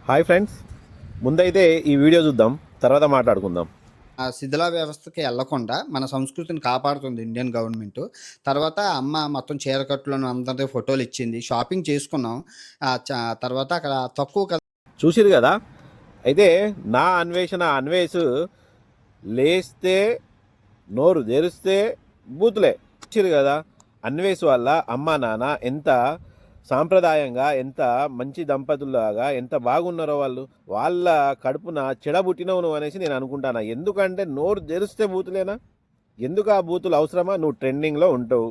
Hi friends, ముందైతే ఈ video చూద్దాం, తర్వాత మాట్లాడుకుందాం. ఆ శిథిలా వ్యవస్థకి ఎళ్ళకుండా మన సంస్కృతిని కాపాడుతుంది ఇండియన్ గవర్నమెంటు. తర్వాత అమ్మ మొత్తం చీరకట్టులను అందరి ఫోటోలిచ్చింది. షాపింగ్ చేసుకున్నాం. తర్వాత అక్కడ తక్కువ చూసిరు కదా. అయితే నా అన్వేషణ అన్వేష్ లేస్తే నోరు తెరిస్తే బూతులే. చూసిరు కదా, అన్వేష్ వల్ల అమ్మ నాన్న ఎంత సాంప్రదాయంగా, ఎంత మంచి దంపతుల్లాగా, ఎంత బాగున్నారో వాళ్ళు. వాళ్ళ కడుపున చెడబుట్టినవు నువ్వు అనేసి నేను అనుకుంటాను. ఎందుకంటే నోరు తెరిస్తే బూతులేనా? ఎందుకు ఆ బూతులు అవసరమా? నువ్వు ట్రెండింగ్లో ఉంటావు,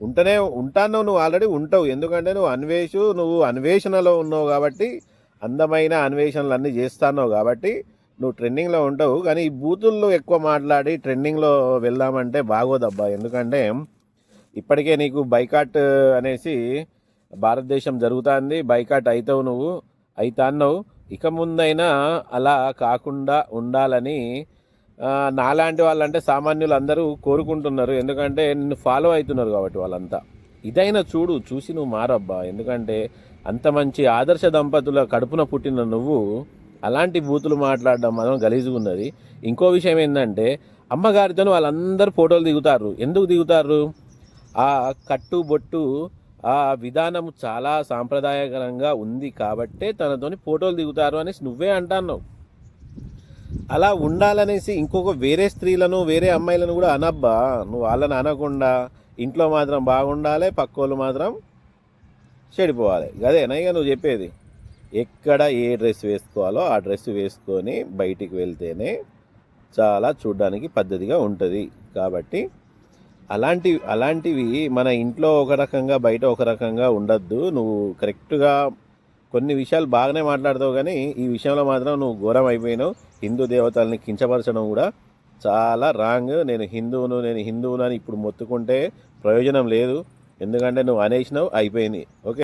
ఉంటాను, నువ్వు ఆల్రెడీ ఉంటావు. ఎందుకంటే నువ్వు అన్వేషణలో ఉన్నావు కాబట్టి, అందమైన అన్వేషణలు అన్నీ చేస్తున్నావు కాబట్టి నువ్వు ట్రెండింగ్లో ఉంటావు. కానీ ఈ బూతుల్లో ఎక్కువ మాట్లాడి ట్రెండింగ్లో వెళ్దామంటే బాగోదబ్బా. ఎందుకంటే ఇప్పటికే నీకు బైకాట్ అనేసి భారతదేశం జరుగుతుంది. బైకాట్ అవుతావు, నువ్వు అవుతాన్నావు. ఇక ముందైనా అలా కాకుండా ఉండాలని నాలాంటి వాళ్ళంటే సామాన్యులు అందరూ కోరుకుంటున్నారు. ఎందుకంటే నిన్ను ఫాలో అవుతున్నారు కాబట్టి వాళ్ళంతా. ఇదైనా చూసి నువ్వు మారబ్బా. ఎందుకంటే అంత మంచి ఆదర్శ దంపతుల కడుపున పుట్టిన నువ్వు అలాంటి బూతులు మాట్లాడడం మాత్రం గలీజుగా ఉన్నది. ఇంకో విషయం ఏంటంటే, అమ్మగారితో వాళ్ళందరూ ఫోటోలు దిగుతారు. ఎందుకు దిగుతారు? ఆ కట్టుబొట్టు, ఆ విధానం చాలా సాంప్రదాయకరంగా ఉంది కాబట్టే తనతోని ఫోటోలు దిగుతారు అనేసి నువ్వే అంటున్నావు. అలా ఉండాలనేసి ఇంకొక వేరే స్త్రీలను, వేరే అమ్మాయిలను కూడా అనబ్బా. నువ్వు వాళ్ళని అనకుండా ఇంట్లో మాత్రం బాగుండాలి, పక్కోళ్ళు మాత్రం చెడిపోవాలి. అదేనా ఇక నువ్వు చెప్పేది? ఎక్కడ ఏ డ్రెస్ వేసుకోవాలో ఆ డ్రెస్ వేసుకొని బయటికి వెళ్తేనే చాలా చూడ్డానికి పద్ధతిగా ఉంటుంది. కాబట్టి అలాంటివి మన ఇంట్లో ఒక రకంగా, బయట ఒక రకంగా ఉండద్దు. నువ్వు కరెక్ట్గా కొన్ని విషయాలు బాగానే మాట్లాడతావు, కానీ ఈ విషయంలో మాత్రం నువ్వు ఘోరం అయిపోయినావు. హిందూ దేవతల్ని కించపరచడం కూడా చాలా రాంగ్. నేను హిందువును అని ఇప్పుడు మొత్తుకుంటే ప్రయోజనం లేదు. ఎందుకంటే నువ్వు అనేసినావు, అయిపోయింది. ఓకే.